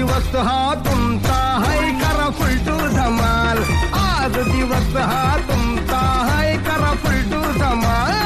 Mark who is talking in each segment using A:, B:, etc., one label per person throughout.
A: दिवस हा तुमचा हाय करा फुलटू धमाल आज दिवस हा तुमचा हाय करा फुलटू धमाल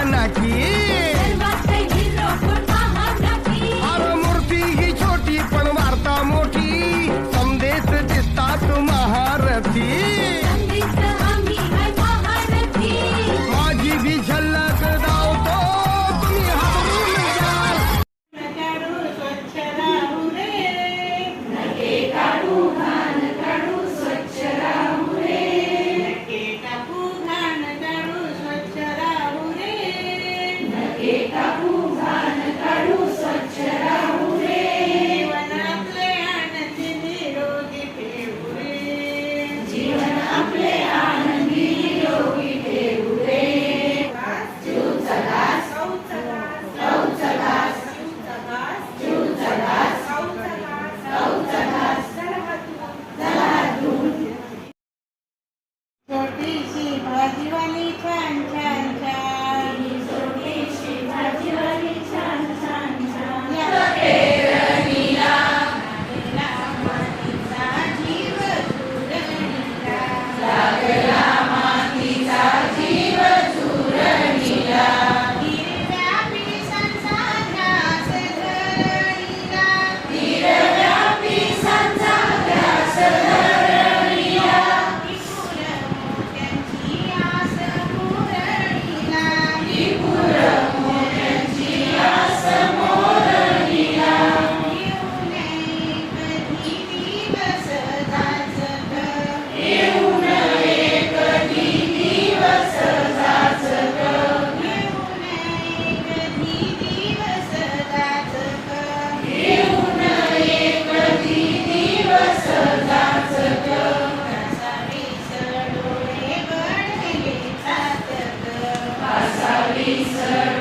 A: नाकी अरे मूर्ती ही छोटी पण वार्ता मोठी संदेश दिसतात महारथी माझी भी झलक धावतो तुम्ही हारून जाल
B: Lisa.